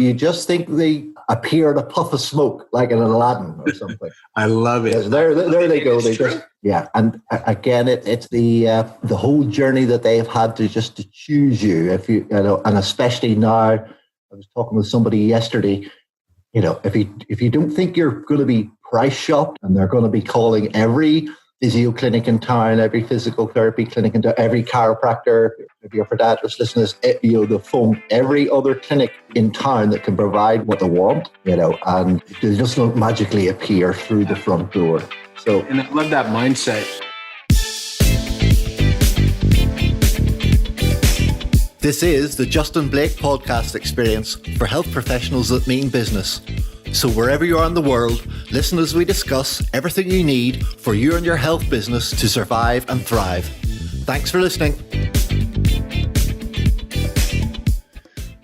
You just think they appear in a puff of smoke, like in Aladdin or something. I love it. Yes, there they go. They just, and again, it's the whole journey that they've had to choose you. If you know, and especially now, I was talking with somebody yesterday. You know, if you don't think you're going to be price shopped, and they're going to be calling every physio clinic in town, every physical therapy clinic in town, every chiropractor, if you're a podiatrist listeners, the phone, every other clinic in town that can provide what they want, and they just don't magically appear through the front door. So, and I love that mindset. This is the Justin Blake podcast experience for health professionals that mean business. So wherever you are in the world, listen as we discuss everything you need for you and your health business to survive and thrive. Thanks for listening.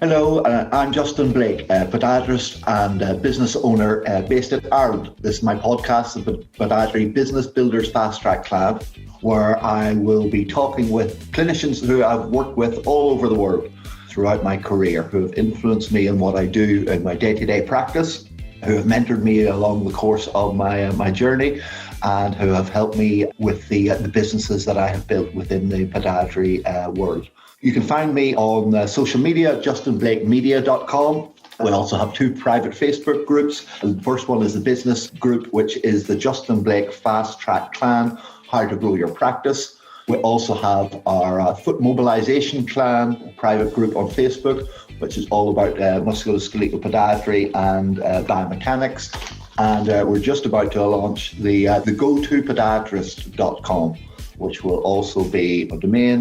Hello, I'm Justin Blake, a podiatrist and business owner based in Ireland. This is my podcast, the Podiatry Business Builders Fast Track Clann, where I will be talking with clinicians who I've worked with all over the world throughout my career, who have influenced me in what I do in my day-to-day practice, who have mentored me along the course of my journey, and who have helped me with the businesses that I have built within the podiatry world. You can find me on social media, justinblakemedia.com. We also have 2 private Facebook groups. The first one is the business group, which is the Justin Blake Fast Track Clann, How to Grow Your Practice. We also have our Foot Mobilization Clann private group on Facebook, which is all about musculoskeletal podiatry and biomechanics. And we're just about to launch the go-to-podiatrist.com, which will also be a domain.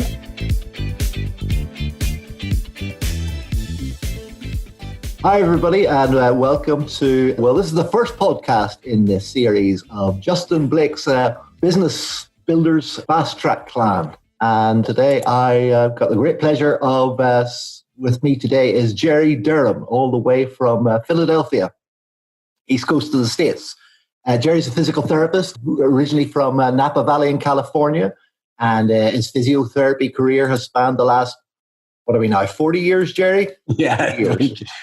Hi, everybody, and welcome to, this is the first podcast in this series of Justin Blake's Business Builders Fast Track Clann. And today I've got the great pleasure of, with me today is Jerry Durham, all the way from Philadelphia, East Coast of the States. Jerry's a physical therapist, originally from Napa Valley in California, and his physiotherapy career has spanned the last, 40 years, Jerry? Yeah,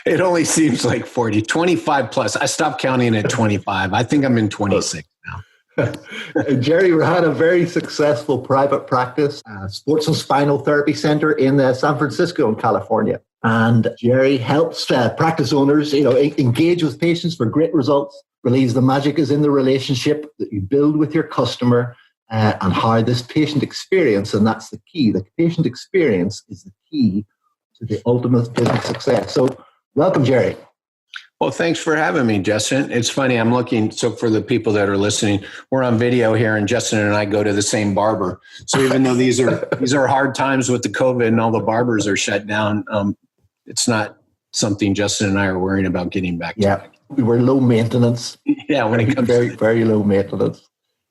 it only seems like 40, 25 plus. I stopped counting at 25. I think I'm in 26 now. Jerry ran a very successful private practice, sports and spinal therapy center in San Francisco in California. And Jerry helps practice owners, engage with patients for great results, believes the magic is in the relationship that you build with your customer and how this patient experience, and that's the key, the patient experience is the key to the ultimate business success. So welcome, Jerry. Well, thanks for having me, Justin. It's funny, I'm looking, so for the people that are listening, we're on video here and Justin and I go to the same barber. So even though these are hard times with the COVID and all the barbers are shut down, it's not something Justin and I are worrying about getting back to. Yeah, we were low maintenance. Yeah, when it comes very, very low maintenance.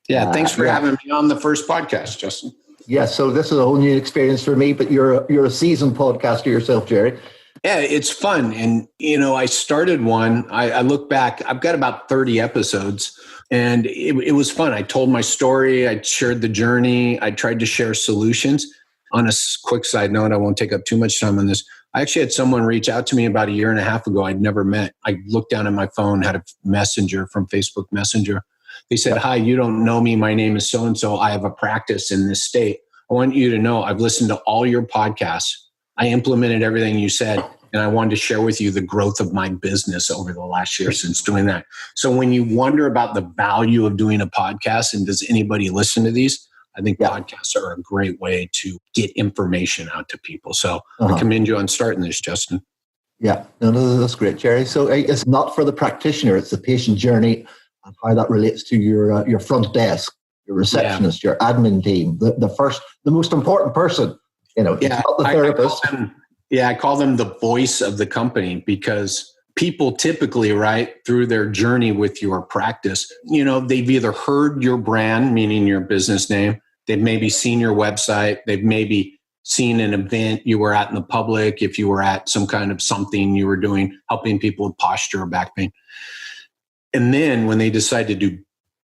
Yeah, thanks for having me on the first podcast, Justin. Yeah, so this is a whole new experience for me, but you're a seasoned podcaster yourself, Jerry. Yeah, it's fun. And, I started one. I look back, I've got about 30 episodes, and it was fun. I told my story. I shared the journey. I tried to share solutions. On a quick side note, I won't take up too much time on this. I actually had someone reach out to me about a year and a half ago I'd never met. I looked down at my phone, had a messenger from Facebook Messenger. They said, "Hi, you don't know me. My name is so-and-so. I have a practice in this state. I want you to know I've listened to all your podcasts. I implemented everything you said, and I wanted to share with you the growth of my business over the last year since doing that." So when you wonder about the value of doing a podcast and does anybody listen to these, I think podcasts are a great way to get information out to people. So I commend you on starting this, Justin. Yeah, no, that's great, Jerry. So it's not for the practitioner, it's the patient journey and how that relates to your front desk, your receptionist, your admin team, the most important person. It's not the therapist. I call them the voice of the company, because people typically, right, through their journey with your practice, they've either heard your brand, meaning your business name, they've maybe seen your website, they've maybe seen an event you were at in the public, if you were at some kind of something you were doing, helping people with posture or back pain. And then when they decide to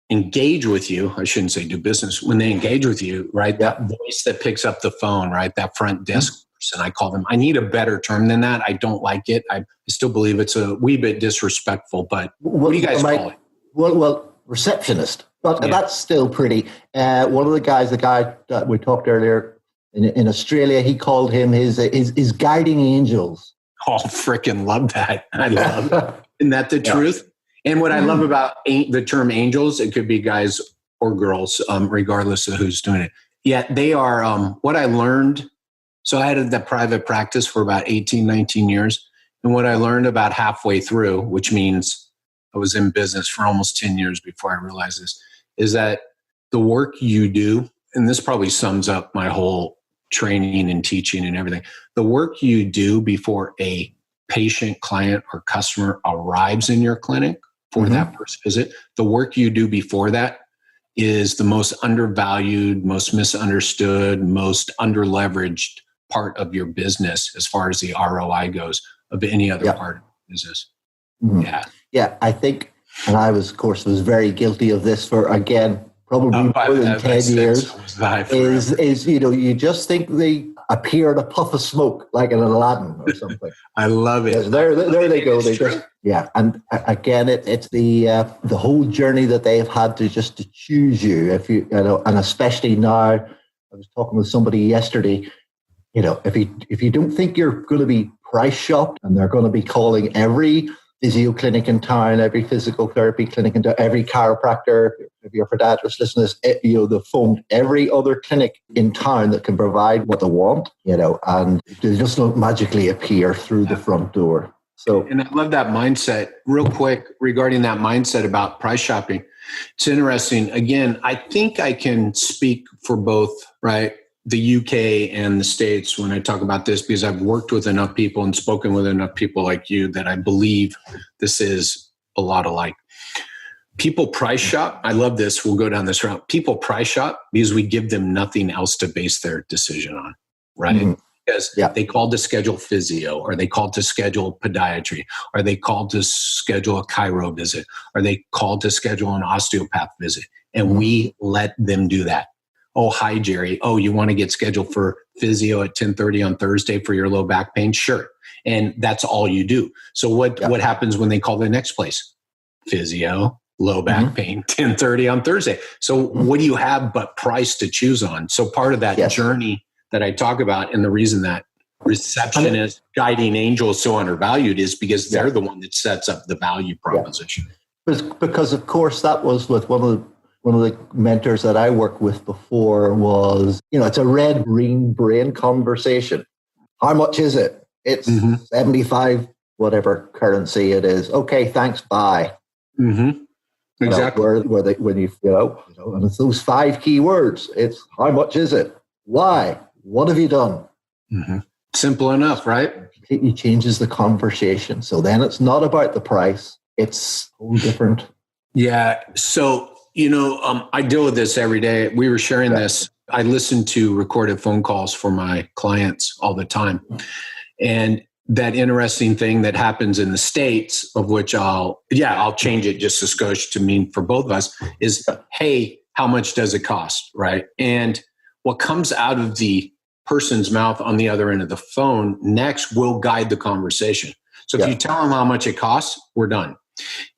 engage with you, I shouldn't say do business, when they engage with you, right, that voice that picks up the phone, right, that front desk person. I call them, I need a better term than that. I don't like it. I still believe it's a wee bit disrespectful, but what do you guys call it? Well, receptionist. But that's still pretty. One of the guy that we talked earlier in Australia, he called him his guiding angels. Oh, freaking love that. I love it. Isn't that the truth? And what I love about the term angels, it could be guys or girls, regardless of who's doing it. Yeah, they are what I learned. So I had that private practice for about 18, 19 years. And what I learned about halfway through, which means I was in business for almost 10 years before I realized this, is that the work you do, and this probably sums up my whole training and teaching and everything, the work you do before a patient, client, or customer arrives in your clinic for that first visit, the work you do before that is the most undervalued, most misunderstood, most underleveraged part of your business as far as the ROI goes of any other part of the business. Yeah, I think, and I was very guilty of this for, again, probably more than 10 years, is you just think they appear in a puff of smoke like in Aladdin or something. I love it. There they go. They just, and again, it's the whole journey that they've had to choose you. If you know, and especially now, I was talking with somebody yesterday. If you don't think you're going to be price shopped, and they're going to be calling every physio clinic in town, every physical therapy clinic in town, every chiropractor, if you're a podiatrist listening to this, the phone, every other clinic in town that can provide what they want, and they just don't magically appear through the front door. So, and I love that mindset. Real quick, regarding that mindset about price shopping, it's interesting. Again, I think I can speak for both, right? The UK and the States when I talk about this, because I've worked with enough people and spoken with enough people like you that I believe this is a lot alike. People price shop. I love this. We'll go down this route. People price shop because we give them nothing else to base their decision on, right? Because they called to schedule physio, or they called to schedule podiatry, or they called to schedule a chiro visit, or they called to schedule an osteopath visit. And we let them do that. Oh, hi, Jerry. Oh, you want to get scheduled for physio at 10:30 on Thursday for your low back pain? Sure. And that's all you do. So what happens when they call the next place? Physio, low back pain, 10:30 on Thursday. So what do you have but price to choose on? So part of that journey that I talk about, and the reason that receptionist, guiding angel is so undervalued is because they're the one that sets up the value proposition. Because of course, that was with one of the mentors that I worked with before was, it's a red-green brain conversation. How much is it? It's 75, whatever currency it is. Okay, thanks, bye. Exactly. When and it's those 5 key words. It's how much is it? Why? What have you done? Simple enough, right? Completely changes the conversation. So then it's not about the price. It's so different. Yeah. So, I deal with this every day. We were sharing this. I listen to recorded phone calls for my clients all the time. And that interesting thing that happens in the States, of which I'll change it just a skosh to mean for both of us, is, hey, how much does it cost? Right. And what comes out of the person's mouth on the other end of the phone next will guide the conversation. So if you tell them how much it costs, we're done.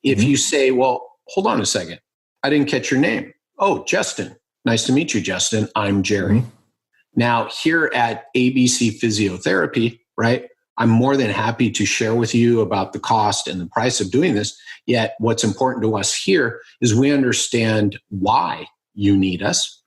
If you say, well, hold on a second, I didn't catch your name. Oh, Justin. Nice to meet you, Justin. I'm Jerry. Now, here at ABC Physiotherapy, right, I'm more than happy to share with you about the cost and the price of doing this. Yet what's important to us here is we understand why you need us.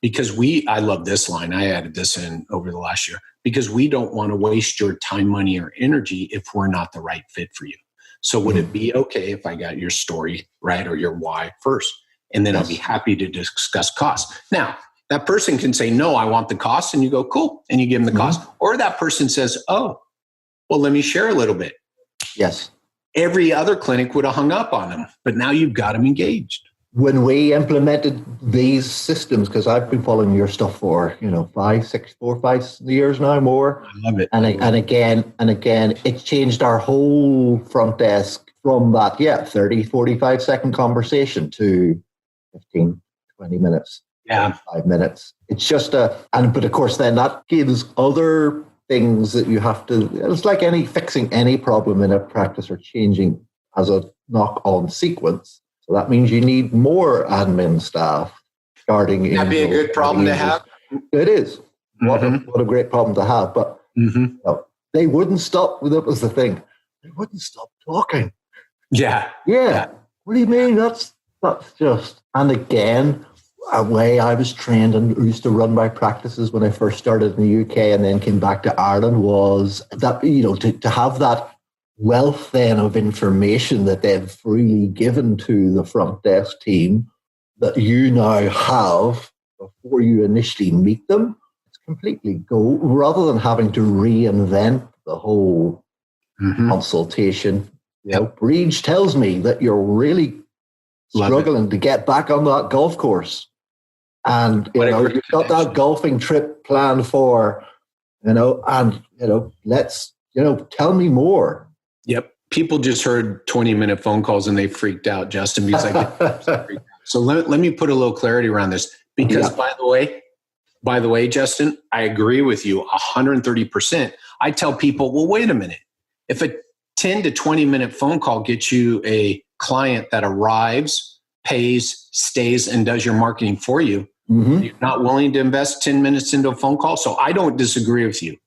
Because I love this line. I added this in over the last year. Because we don't want to waste your time, money, or energy if we're not the right fit for you. So would it be okay if I got your story, right, or your why first? And then I'll be happy to discuss cost. Now, that person can say, no, I want the cost. And you go, cool. And you give them the cost. Or that person says, oh, well, let me share a little bit. Yes. Every other clinic would have hung up on them. But now you've got them engaged. When we implemented these systems, because I've been following your stuff for, 4 or 5 years now, more. I love it. And again, it changed our whole front desk from that, 30, 45 second conversation to 15, 20 minutes, 5 minutes. It's just but of course, then that gives other things that you have to, it's like fixing any problem in a practice or changing as a knock-on sequence. So that means you need more admin staff guarding. That'd be a good problem to have. It is. What a great problem to have. But they wouldn't stop. That was the thing. They wouldn't stop talking. Yeah. What do you mean? That's just. And again, a way I was trained and used to run my practices when I first started in the UK and then came back to Ireland was that, to have that wealth then of information that they've freely given to the front desk team that you now have before you initially meet them. It's completely gold, rather than having to reinvent the whole consultation. Breach tells me that you're really struggling to get back on that golf course. And, you've got that golfing trip planned for, let's, tell me more. Yep. People just heard 20-minute phone calls and they freaked out, Justin, because So let me put a little clarity around this, because by the way, Justin, I agree with you 130%. I tell people, well, wait a minute. If a 10 to 20-minute phone call gets you a client that arrives, pays, stays, and does your marketing for you, you're not willing to invest 10 minutes into a phone call. So I don't disagree with you.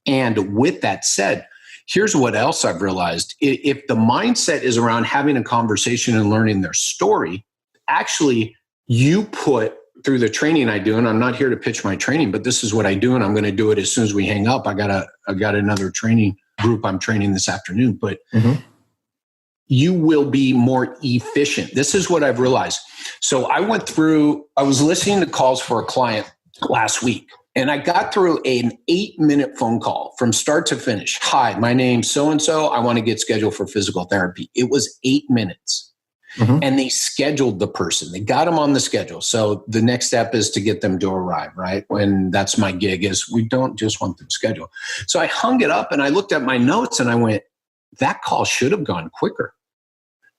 And with that said, here's what else I've realized. If the mindset is around having a conversation and learning their story, actually you put through the training I do, and I'm not here to pitch my training, but this is what I do, and I'm going to do it as soon as we hang up. I got another training group I'm training this afternoon, but you will be more efficient. This is what I've realized. So I was listening to calls for a client last week, and I got through an 8-minute phone call from start to finish. Hi, my name's so-and-so. I want to get scheduled for physical therapy. It was 8 minutes. And they scheduled the person. They got them on the schedule. So the next step is to get them to arrive, right? When that's my gig, is we don't just want them scheduled. So I hung it up and I looked at my notes and I went, that call should have gone quicker.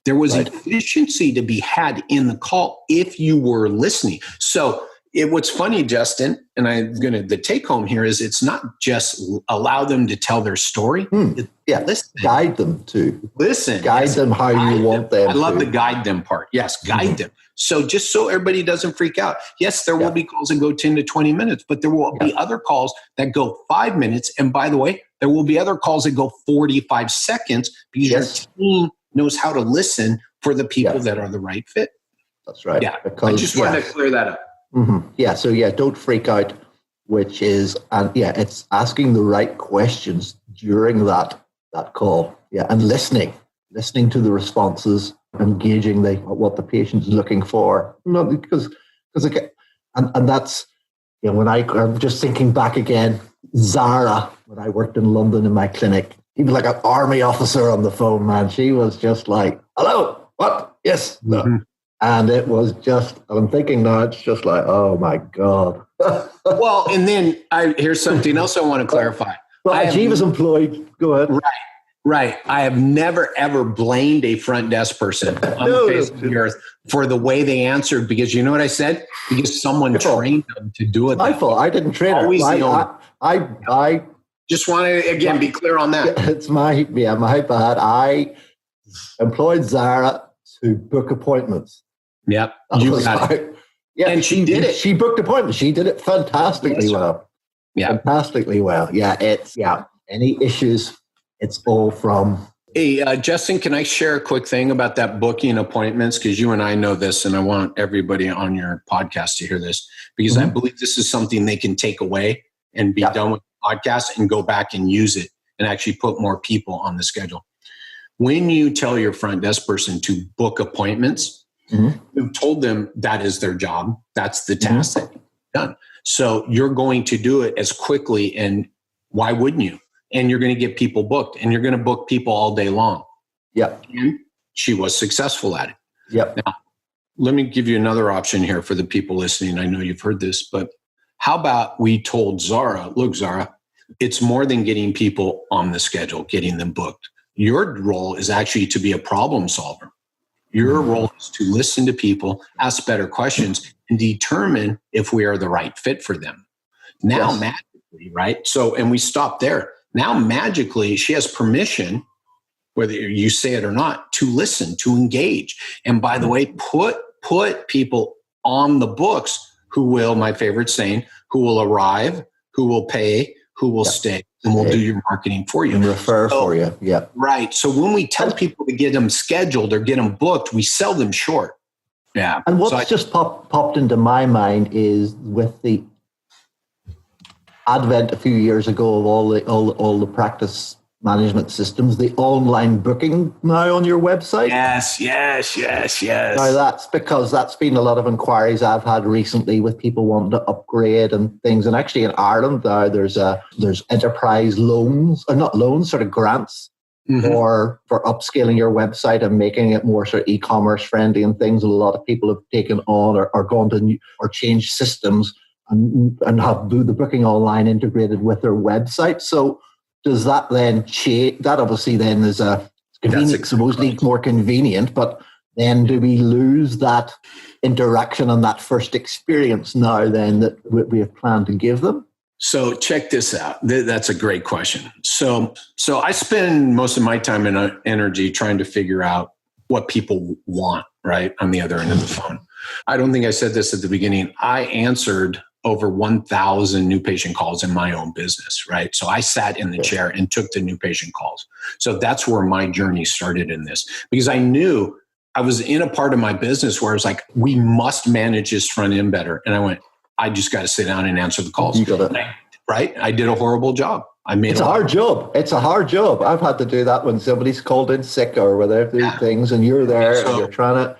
There was efficiency to be had in the call if you were listening. So what's funny, Justin, and the take home here is it's not just allow them to tell their story. Listen. Guide them to. Listen. Guide them how you want them. I love the guide them part. Yes, guide them. So just so everybody doesn't freak out. Yes, there will be calls that go 10 to 20 minutes, but there will be other calls that go 5 minutes. And by the way, there will be other calls that go 45 seconds because your team knows how to listen for the people that are the right fit. That's right. Yeah, I just wanted to clear that up. So don't freak out, which is, it's asking the right questions during that call. And listening to the responses, engaging what the patient's looking for. Because and that's, when I'm just thinking back again, Zara, when I worked in London in my clinic, he was like an army officer on the phone, man. She was just like, hello, what? Yes, no. And it was just, I'm thinking now, it's just like, oh my God. Well, and then here's something else I want to clarify. Well, she was employed. Go ahead. Right. I have never, ever blamed a front desk person on the face of the earth for the way they answered, because you know what I said? Because someone trained them to do it. My fault. I didn't train her. I just want to, again, be clear on that. It's my bad. I employed Zara to book appointments. Yep. You got it. Yeah, and she did it. She booked appointments. She did it fantastically well. Yeah. Fantastically well. Any issues, it's all from. Hey, Justin, can I share a quick thing about that booking appointments? Because you and I know this, and I want everybody on your podcast to hear this, because I believe this is something they can take away and be done with the podcast and go back and use it and actually put more people on the schedule. When you tell your front desk person to book appointments, you've told them that is their job. That's the task that you've done. So you're going to do it as quickly, and why wouldn't you? And you're going to get people booked, and you're going to book people all day long. Yep. And she was successful at it. Yep. Now, let me give you another option here for the people listening. I know you've heard this, but how about we told Zara, look, Zara, it's more than getting people on the schedule, getting them booked. Your role is actually to be a problem solver. Your role is to listen to people, ask better questions, and determine if we are the right fit for them. Now, magically, right? So, and we stopped there. Now, magically, she has permission, whether you say it or not, to listen, to engage. And by the way, put people on the books who will, my favorite saying, who will arrive, who will pay, who will stay, and we'll do your marketing for you. And refer for you. Yeah. Right. So when we tell people to get them scheduled or get them booked, we sell them short. Yeah. And what's just popped into my mind is with the advent a few years ago of all the practice management systems, the online booking now on your website. Yes. Now that's been a lot of inquiries I've had recently with people wanting to upgrade and things. And actually in Ireland now there's enterprise loans, or not loans, sort of grants for upscaling your website and making it more sort of e-commerce friendly and things. A lot of people have taken on or gone to new, or changed systems and have the booking online integrated with their website. So does that then change? That obviously then is supposedly more convenient, but then do we lose that interaction and that first experience now then that we have planned to give them? So check this out. That's a great question. So I spend most of my time and energy trying to figure out what people want, right, on the other end of the phone. I don't think I said this at the beginning. I answered over 1,000 new patient calls in my own business, right? So I sat in the chair and took the new patient calls. So that's where my journey started in this, because I knew I was in a part of my business where it's like, we must manage this front end better. And I went, I just got to sit down and answer the calls. You got it. Right? I did a horrible job. It's a hard job. It's a hard job. I've had to do that when somebody's called in sick or whatever things, and you're there and you're trying to.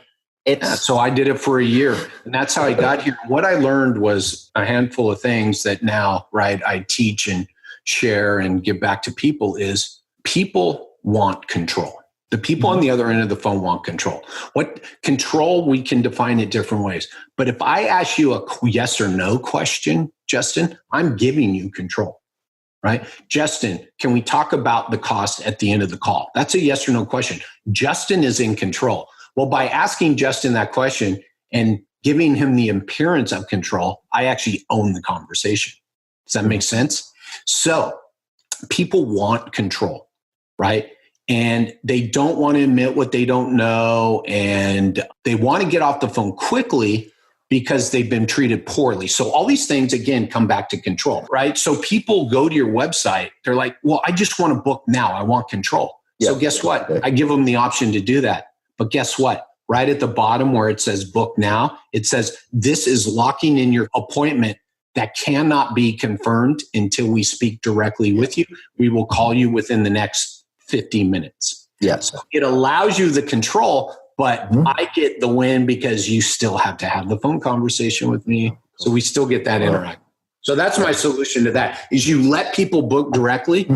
So I did it for a year, and that's how I got here. What I learned was a handful of things that now, right, I teach and share and give back to people is people want control. The people on the other end of the phone want control. What control, we can define it different ways. But if I ask you a yes or no question, Justin, I'm giving you control, right? Justin, can we talk about the cost at the end of the call? That's a yes or no question. Justin is in control. Well, by asking Justin that question and giving him the appearance of control, I actually own the conversation. Does that make sense? So people want control, right? And they don't want to admit what they don't know. And they want to get off the phone quickly because they've been treated poorly. So all these things, again, come back to control, right? So people go to your website. They're like, well, I just want to book now. I want control. Yeah. So guess what? I give them the option to do that. But guess what? Right at the bottom where it says book now, it says this is locking in your appointment that cannot be confirmed until we speak directly with you. We will call you within the next 15 minutes. Yes. So it allows you the control, but I get the win because you still have to have the phone conversation with me. So we still get that interaction. So that's my solution to that is you let people book directly.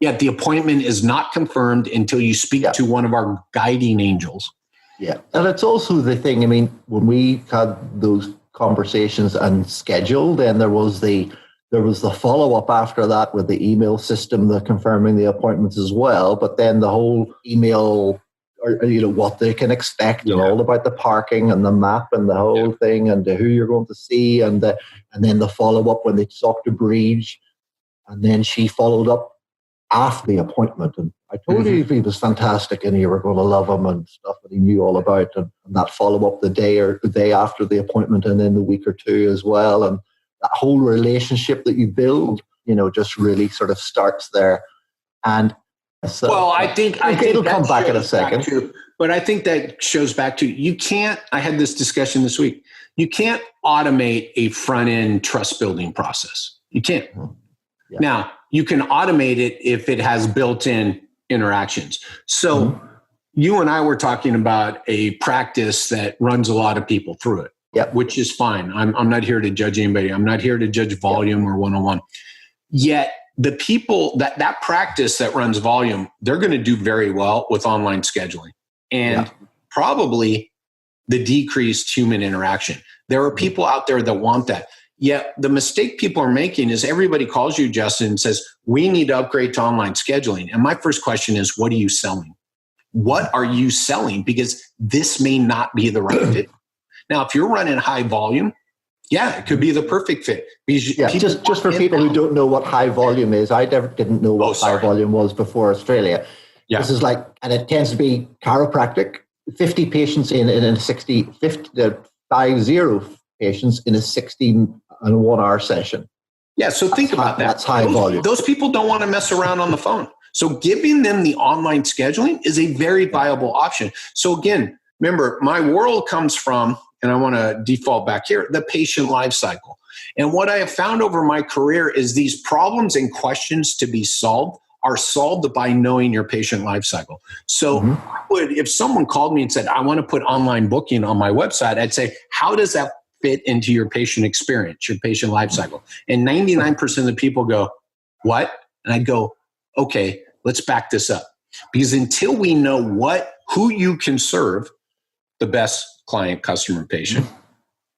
Yet the appointment is not confirmed until you speak to one of our guiding angels. Yeah. And it's also the thing, I mean, when we had those conversations and scheduled, then there was the follow-up after that with the email system, the confirming the appointments as well. But then the whole email, or what they can expect and all about the parking and the map and the whole thing and who you're going to see and then the follow-up when they talked to Breege. And then she followed up after the appointment, and I told you he was fantastic and you were going to love him and stuff that he knew all about, and that follow-up the day after the appointment and then the week or two as well, and that whole relationship that you build, just really sort of starts there. And so, well, I think it'll come back in a second. But I think that shows back to, you can't, I had this discussion this week, you can't automate a front-end trust building process. You can't. Yeah. Now, you can automate it if it has built-in interactions. So you and I were talking about a practice that runs a lot of people through it, which is fine. I'm not here to judge anybody. I'm not here to judge volume or one-on-one. Yet the people that practice that runs volume, they're going to do very well with online scheduling and probably the decreased human interaction. There are people out there that want that. Yet the mistake people are making is everybody calls you, Justin, and says, we need to upgrade to online scheduling. And my first question is, what are you selling? What are you selling? Because this may not be the right fit. Now, if you're running high volume Yeah, it could be the perfect fit. Yeah, just for people who don't know what high volume is, I didn't know what high volume was before Australia. Yeah. This is like, and it tends to be chiropractic, 50 patients in a 50 patients in a 16 and 1 hour session. Yeah, so think about that. That's high volume. Those people don't want to mess around on the phone. So giving them the online scheduling is a very viable option. So again, remember, my world comes from, and I want to default back here, the patient life cycle. And what I have found over my career is these problems and questions to be solved are solved by knowing your patient life cycle. So if someone called me and said, I want to put online booking on my website, I'd say, how does that fit into your patient experience, your patient life cycle? And 99% of the people go, what? And I go, okay, let's back this up. Because until we know who you can serve, the best client, customer, patient,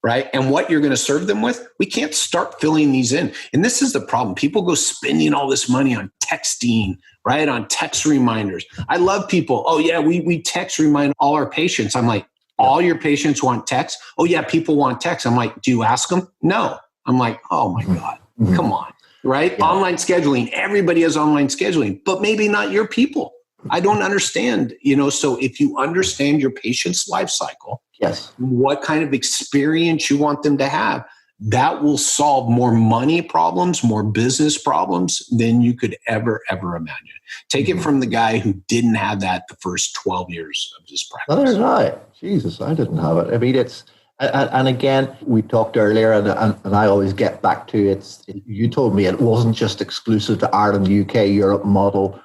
right? And what you're going to serve them with, we can't start filling these in. And this is the problem. People go spending all this money on texting, right? On text reminders. I love people. Oh yeah, we text remind all our patients. I'm like, all your patients want text? Oh yeah, people want text. I'm like, do you ask them? No. I'm like, oh my God, come on, right? Yeah. Online scheduling. Everybody has online scheduling, but maybe not your people. I don't understand, so if you understand your patient's life cycle, yes, what kind of experience you want them to have, that will solve more money problems, more business problems than you could ever imagine. Take it from the guy who didn't have that the first 12 years of his practice. That's right. Jesus, I didn't have it. I mean, and again, we talked earlier, and I always get back to you told me it wasn't just exclusive to Ireland, UK, Europe model.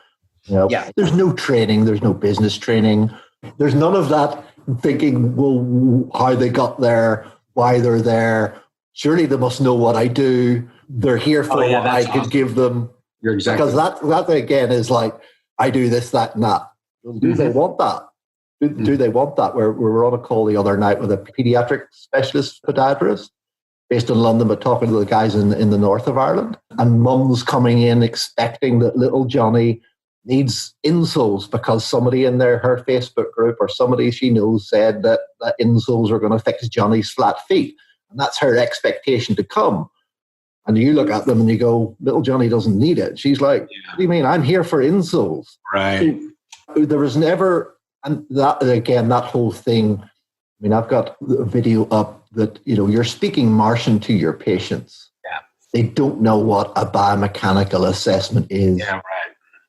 There's no training. There's no business training. There's none of that thinking, well, how they got there, why they're there. Surely they must know what I do. They're here for what I could give them. You're exactly. Because that again is like, I do this, that, and that. Do they want that? Do they want that? We were on a call the other night with a pediatric specialist podiatrist based in London, but talking to the guys in the north of Ireland. And mums coming in expecting that little Johnny needs insoles because somebody in her Facebook group or somebody she knows said that insoles are going to fix Johnny's flat feet. And that's her expectation to come. And you look at them and you go, little Johnny doesn't need it. She's like, what do you mean? I'm here for insoles. Right. So there was never, and that again, that whole thing, I mean, I've got a video up that, you're speaking Martian to your patients. Yeah. They don't know what a biomechanical assessment is. Yeah, right.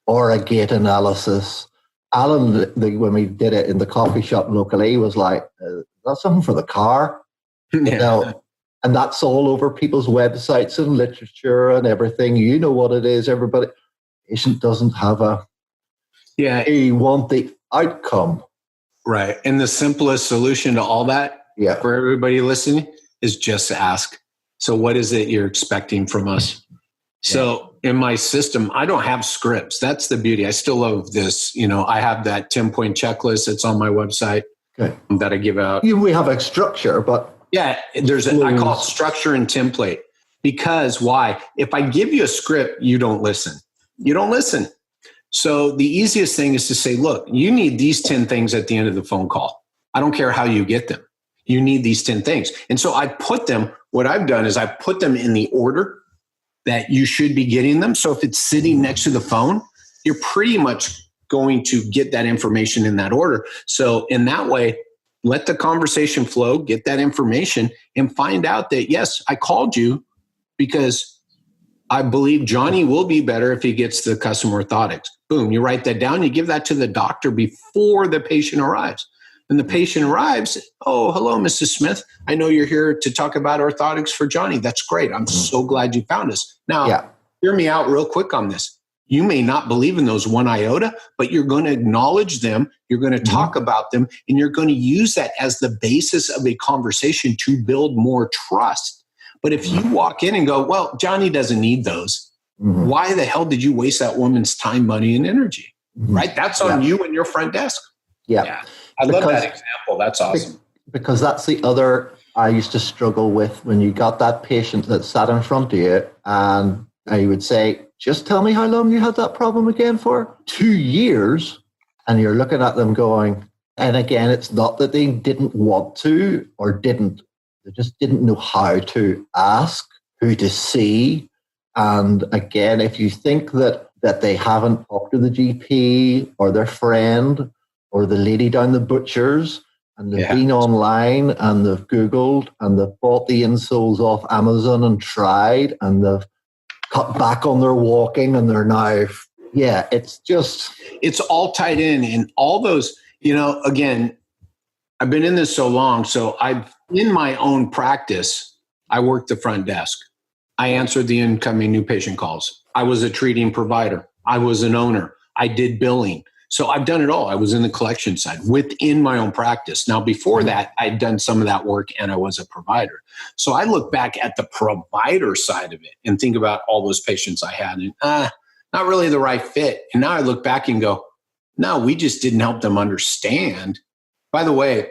Or a gait analysis. Alan, when we did it in the coffee shop locally, was like, that's something for the car. Yeah. And that's all over people's websites and literature and everything. You know what it is. Everybody, patient doesn't have they want the outcome. Right. And the simplest solution to all that for everybody listening is just ask. So what is it you're expecting from us? So in my system, I don't have scripts. That's the beauty. I still love this. I have that 10-point checklist that's on my website that I give out. We have a structure, but... Yeah, I call it structure and template. Because why? If I give you a script, you don't listen. You don't listen. So the easiest thing is to say, look, you need these 10 things at the end of the phone call. I don't care how you get them. You need these 10 things. And so what I've done is I put them in the order that you should be getting them. So if it's sitting next to the phone, you're pretty much going to get that information in that order. So in that way, let the conversation flow, get that information, and find out that, yes, I called you because I believe Johnny will be better if he gets the custom orthotics. Boom, you write that down, you give that to the doctor before the patient arrives. And the patient arrives, oh, hello, Mrs. Smith. I know you're here to talk about orthotics for Johnny. That's great. I'm so glad you found us. Now, hear me out real quick on this. You may not believe in those one iota, but you're going to acknowledge them. You're going to talk about them, and you're going to use that as the basis of a conversation to build more trust. But if you walk in and go, well, Johnny doesn't need those, why the hell did you waste that woman's time, money, and energy? Right? That's on you and your front desk. Yeah. I love that example. That's awesome. Because that's the other I used to struggle with when you got that patient that sat in front of you and I would say, just tell me how long you had that problem again for? 2 years. And you're looking at them going, and again, it's not that they didn't want to or they They just didn't know how to ask, who to see. And again, if you think that they haven't talked to the GP or their friend or the lady down the butcher's, and they've been online and they've Googled and they've bought the insoles off Amazon and tried, and they've cut back on their walking, and they're now, it's all tied in all those, again, I've been in this so long. So in my own practice, I worked the front desk. I answered the incoming new patient calls. I was a treating provider. I was an owner. I did billing. So I've done it all. I was in the collection side within my own practice. Now, before that, I'd done some of that work and I was a provider. So I look back at the provider side of it and think about all those patients I had and not really the right fit. And now I look back and go, no, we just didn't help them understand. By the way,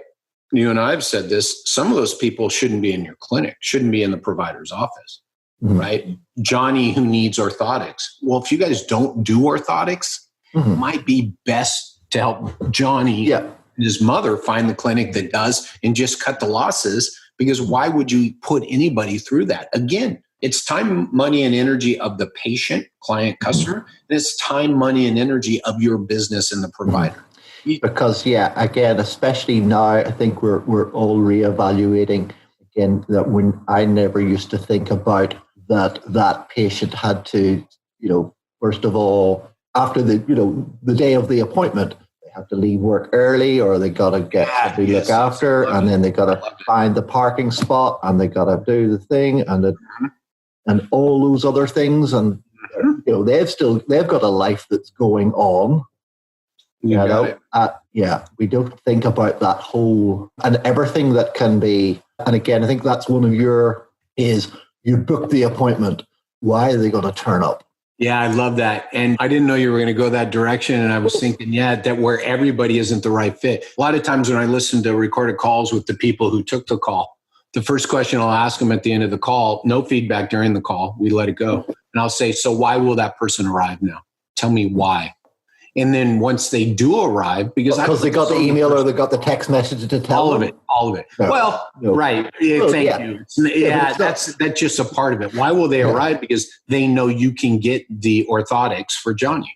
you and I have said this, some of those people shouldn't be in your clinic, shouldn't be in the provider's office, right? Johnny who needs orthotics. Well, if you guys don't do orthotics, it might be best to help Johnny and his mother find the clinic that does and just cut the losses, because why would you put anybody through that? Again, it's time, money, and energy of the patient, client, customer, and it's time, money, and energy of your business and the provider. Because, again, especially now, I think we're all reevaluating, again, that when I never used to think about that patient had to, first of all, after the day of the appointment, they have to leave work early, or they got to get somebody look after, and then they got to find the parking spot, and they got to do the thing, and all those other things, and they've got a life that's going on. We don't think about that whole and everything that can be. And again, I think that's one of is you book the appointment. Why are they going to turn up? Yeah, I love that. And I didn't know you were going to go that direction. And I was thinking, that where everybody isn't the right fit. A lot of times when I listen to recorded calls with the people who took the call, the first question I'll ask them at the end of the call, no feedback during the call, we let it go. And I'll say, so why will that person arrive now? Tell me why. And then once they do arrive, because they got the email or they got the text message to tell them. All of it. No, well, no. Right. Yeah, thank you. That's just a part of it. Why will they arrive? Because they know you can get the orthotics for Johnny.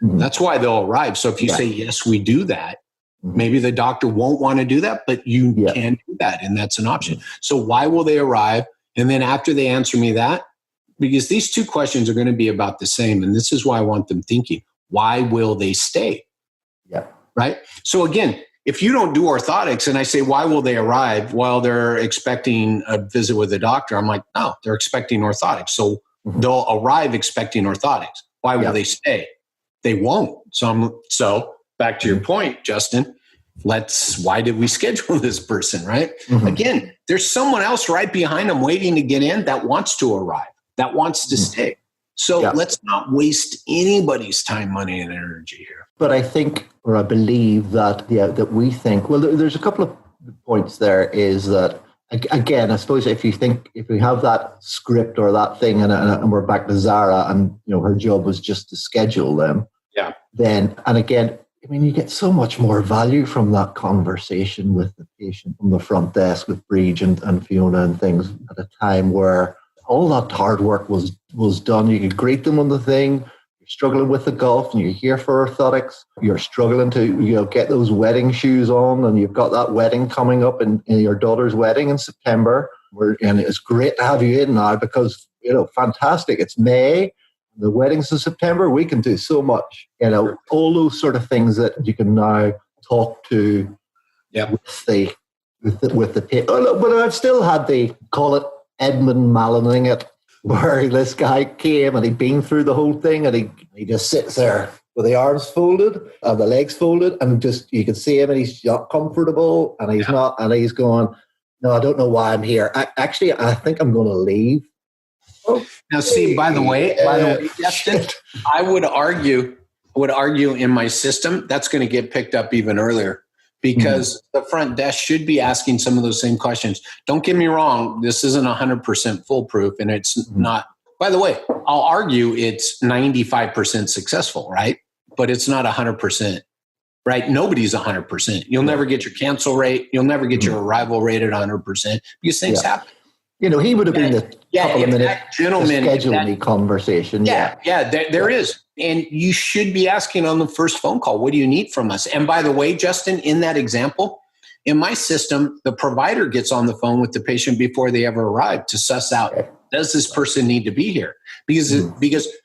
That's why they'll arrive. So if you say, yes, we do that, maybe the doctor won't want to do that, but you can do that. And that's an option. So why will they arrive? And then after they answer me that, because these two questions are going to be about the same. And this is why I want them thinking. Why will they stay? Yeah. Right. So again, if you don't do orthotics and I say, why will they arrive? Well, they're expecting a visit with a doctor. I'm like, no, they're expecting orthotics. So they'll arrive expecting orthotics. Why will they stay? They won't. So back to your point, Justin, why did we schedule this person? Right. Again, there's someone else right behind them waiting to get in that wants to arrive, that wants to stay. So let's not waste anybody's time, money, and energy here. But I think, or I believe that, that we think, well, there's a couple of points there is that, again, I suppose if we have that script or that thing and we're back to Zara and, her job was just to schedule them. Yeah. Then, and again, I mean, you get so much more value from that conversation with the patient from the front desk with Breach and Fiona and things at a time where all that hard work was done. You could greet them on the thing. You're struggling with the golf and you're here for orthotics. You're struggling to get those wedding shoes on, and you've got that wedding coming up in your daughter's wedding in September. And it's great to have you in now because, fantastic. It's May. The wedding's in September. We can do so much. All those sort of things that you can now talk to with the people. But I've still had the, call it, Edmund Malining it, where this guy came and he'd been through the whole thing, and he just sits there with the arms folded and the legs folded, and just you can see him and he's not comfortable and he's not, and he's going, no, I don't know why I'm here. I think I'm going to leave. Now, see, by the way, Justin, I would argue in my system that's going to get picked up even earlier. Because the front desk should be asking some of those same questions. Don't get me wrong. This isn't 100% foolproof, and it's not. By the way, I'll argue it's 95% successful, right? But it's not 100% right? Nobody's 100%. You'll never get your cancel rate. You'll never get your arrival rate at 100% because things happen. He would have been a couple of minutes gentleman to schedule me conversation. There is. And you should be asking on the first phone call, what do you need from us? And by the way, Justin, in that example, in my system, the provider gets on the phone with the patient before they ever arrive to suss out, does this person need to be here? Because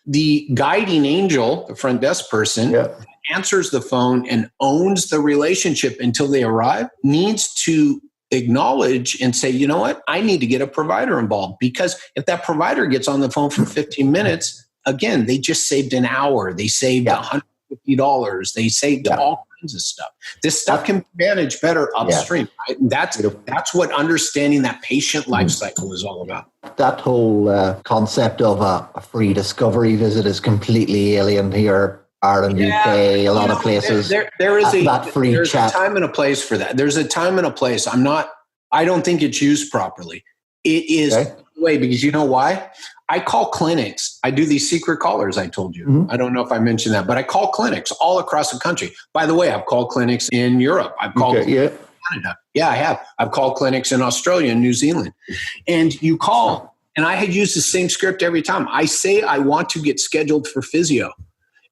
the guiding angel, the front desk person, answers the phone and owns the relationship until they arrive, needs to acknowledge and say, you know what, I need to get a provider involved. Because if that provider gets on the phone for 15 minutes, again, they just saved an hour. They saved $150. They saved all kinds of stuff. This stuff can be managed better upstream. Right? And that's what understanding that patient life cycle is all about. That whole concept of a free discovery visit is completely alien here. Ireland, UK, a lot of places. There is there's a time and a place for that. There's a time and a place. I don't think it's used properly. It is way because you know why? I call clinics. I do these secret callers I told you. I don't know if I mentioned that, but I call clinics all across the country. By the way, I've called clinics in Europe. I've called Canada. Yeah, I have. I've called clinics in Australia and New Zealand. And you call, and I had used the same script every time. I say I want to get scheduled for physio.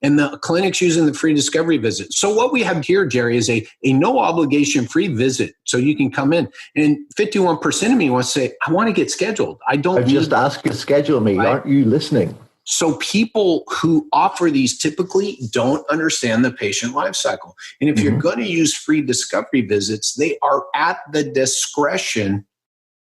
And the clinic's using the free discovery visit. So what we have here, Jerry, is a no obligation free visit. So you can come in. And 51% of me wants to say, I want to get scheduled. I just asked you to schedule me. Right? Aren't you listening? So people who offer these typically don't understand the patient life cycle. And if you're going to use free discovery visits, they are at the discretion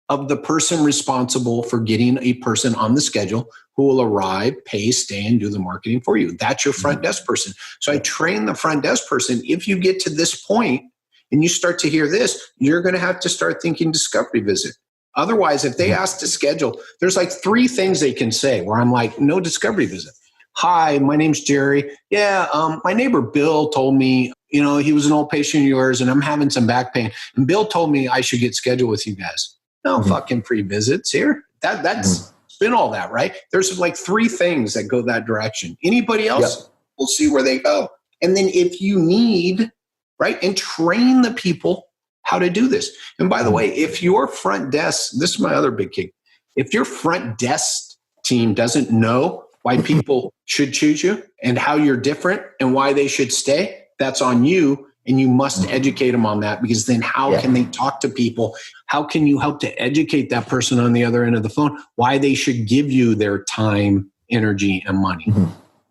of the person responsible for getting a person on the schedule who will arrive, pay, stay, and do the marketing for you. That's your front desk person. So I train the front desk person. If you get to this point and you start to hear this, you're going to have to start thinking discovery visit. Otherwise, if they ask to schedule, there's like 3 things they can say where I'm like, no discovery visit. Hi, my name's Jerry. Yeah, my neighbor Bill told me, he was an old patient of yours and I'm having some back pain. And Bill told me I should get scheduled with you guys. No fucking free visits here. That's spin all that, right? There's like 3 things that go that direction. Anybody else, we'll see where they go. And then if you need, right, and train the people how to do this. And by the way, if your front desk, this is my other big kick, if your front desk team doesn't know why people should choose you and how you're different and why they should stay, that's on you. And you must educate them on that, because then how can they talk to people? How can you help to educate that person on the other end of the phone why they should give you their time, energy, and money?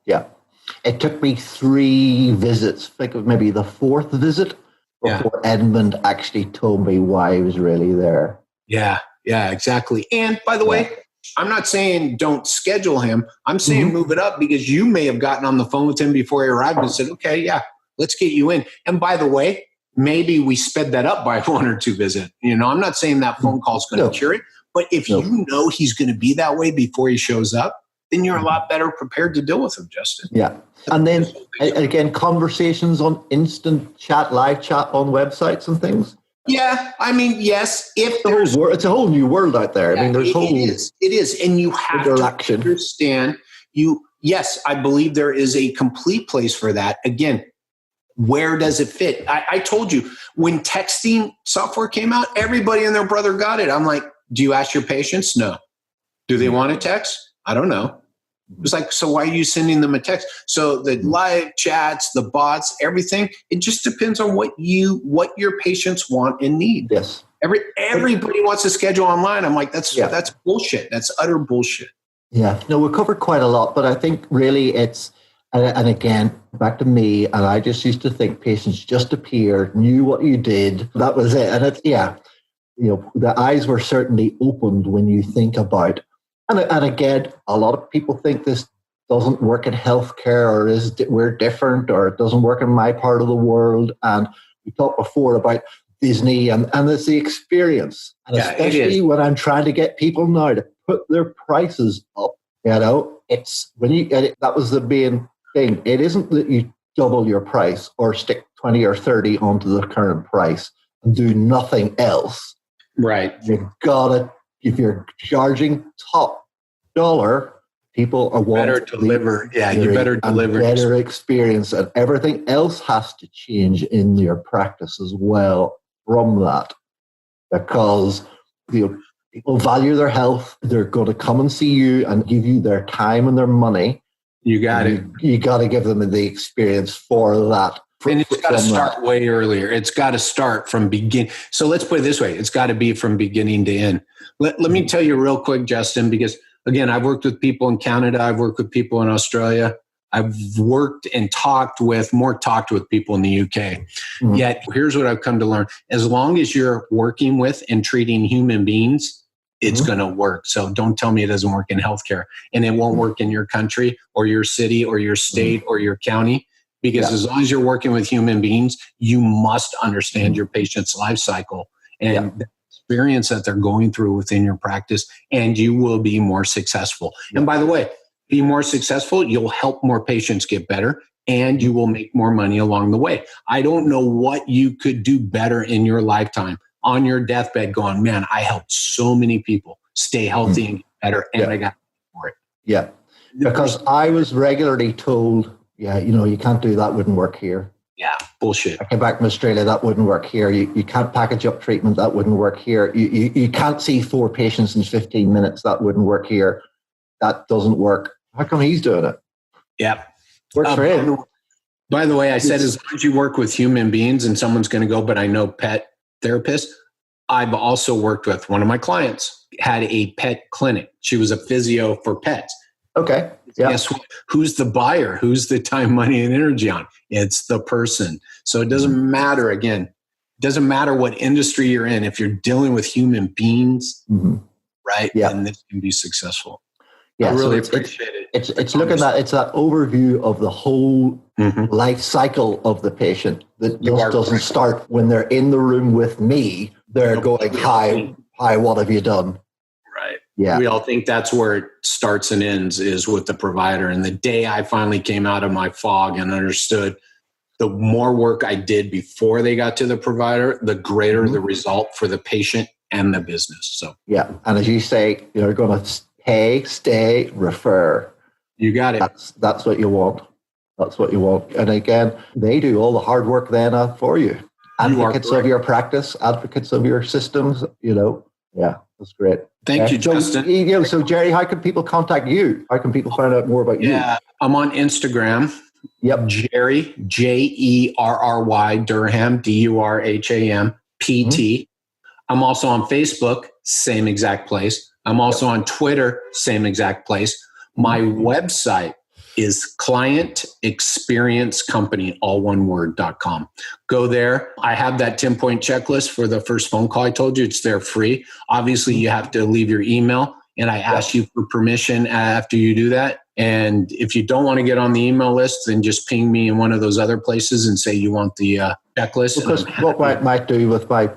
Yeah. It took me 3 visits, I think it was maybe the 4th visit, before Edmund actually told me why he was really there. Yeah, exactly. And by the way, I'm not saying don't schedule him. I'm saying move it up, because you may have gotten on the phone with him before he arrived and said, okay, let's get you in. And by the way, maybe we sped that up by 1 or 2 visits. I'm not saying that phone call is going to cure it, but if you know he's going to be that way before he shows up, then you're a lot better prepared to deal with him, Justin. Yeah. And then again, conversations on instant chat, live chat on websites and things. Yeah. I mean, yes. It's a whole new world out there. I mean, there's it is. And you have to understand yes, I believe there is a complete place for that. Again, where does it fit? I told you, when texting software came out, everybody and their brother got it. I'm like, do you ask your patients? No. Do they want to text? I don't know. It's like, so why are you sending them a text? So the live chats, the bots, everything, it just depends on what your patients want and need. Yes. Everybody wants to schedule online. I'm like, that's bullshit. That's utter bullshit. Yeah. No, we covered quite a lot, but I think really it's, and again, back to me, and I just used to think patients just appeared, knew what you did. That was it. And the eyes were certainly opened when you think about, and again, a lot of people think this doesn't work in healthcare, or we're different, or it doesn't work in my part of the world. And we talked before about Disney, and it's the experience. And especially when I'm trying to get people now to put their prices up, it's when that was the main thing. It isn't that you double your price or stick 20 or 30 onto the current price and do nothing else. Right. You've got to, if you're charging top dollar, People are better deliver. Yeah, you better deliver. Better experience, and everything else has to change in your practice as well from that, because people value their health. They're going to come and see you and give you their time and their money. You got it. You got to give them the experience for that. And it's got to start way earlier. It's got to start from beginning. So let's put it this way. It's got to be from beginning to end. Let me tell you real quick, Justin, because again, I've worked with people in Canada. I've worked with people in Australia. I've worked and talked with people in the UK. Mm-hmm. Yet here's what I've come to learn. As long as you're working with and treating human beings, it's going to work. So don't tell me it doesn't work in healthcare, and it won't work in your country or your city or your state or your county. Because as long as you're working with human beings, you must understand your patient's life cycle and the experience that they're going through within your practice, and you will be more successful. And by the way, be more successful, you'll help more patients get better, and you will make more money along the way. I don't know what you could do better in your lifetime on your deathbed going, man, I helped so many people stay healthy and get better, and I got for it. Yeah, because I was regularly told, you can't do that, wouldn't work here. Yeah, bullshit. I came back from Australia, that wouldn't work here. You can't package up treatment, that wouldn't work here. You can't see 4 patients in 15 minutes, that wouldn't work here. That doesn't work. How come he's doing it? Yeah. Works for him. By the way, I said as long as you work with human beings, and someone's going to go, but I know pet therapists. I've also worked with one of my clients, had a pet clinic. She was a physio for pets. Okay. Yeah. Guess what? Who's the buyer? Who's the time, money, and energy on? It's the person. So it doesn't matter, again, it doesn't matter what industry you're in. If you're dealing with human beings, right, then this can be successful. Yeah, I really appreciate it. It's looking at it's that overview of the whole life cycle of the patient that just doesn't start when they're in the room with me. They're going, hi, what have you done? Right. Yeah. We all think that's where it starts and ends, is with the provider. And the day I finally came out of my fog and understood the more work I did before they got to the provider, the greater the result for the patient and the business. So yeah. And as you say, you're going to pay, stay, refer. You got it. That's what you want. That's what you want. And again, they do all the hard work then for you. Advocates of your practice, advocates of your systems, Yeah, that's great. Thank you, Justin. So Jerry, how can people contact you? How can people find out more about you? Yeah, I'm on Instagram. Yep. Jerry, Jerry, Durham, Durham, PT. I'm also on Facebook, same exact place. I'm also on Twitter, same exact place. My website is clientexperiencecompany, all one word.com. Go there. I have that 10-point checklist for the first phone call I told you. It's there free. Obviously, you have to leave your email, and I ask you for permission after you do that. And if you don't want to get on the email list, then just ping me in one of those other places and say you want the checklist. Because what I might do with my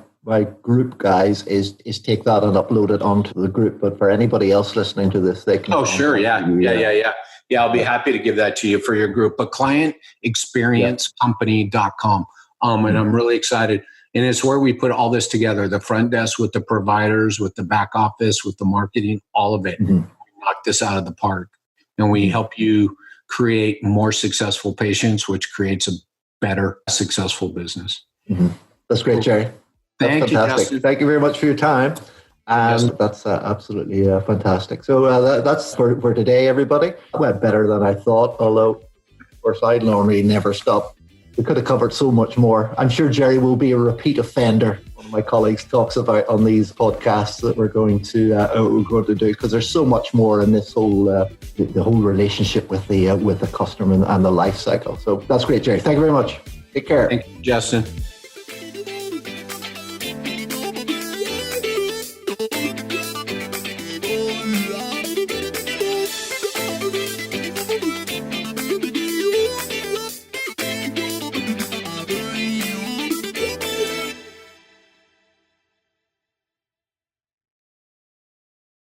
group guys is take that and upload it onto the group. But for anybody else listening to this, they can. Oh, sure. Yeah. Yeah, I'll be happy to give that to you for your group. But clientexperiencecompany.com. And I'm really excited. And it's where we put all this together, the front desk with the providers, with the back office, with the marketing, all of it. We knock this out of the park. And we help you create more successful patients, which creates a better, successful business. That's great, Jerry. Thank you, Justin. Thank you very much for your time. And that's absolutely fantastic. So that's for today, everybody. Went better than I thought, although, of course, I normally never stop. We could have covered so much more. I'm sure Jerry will be a repeat offender. One of my colleagues talks about on these podcasts that we're going to do, because there's so much more in this whole the whole relationship with the customer and the life cycle. So that's great, Jerry. Thank you very much. Take care. Thank you, Justin.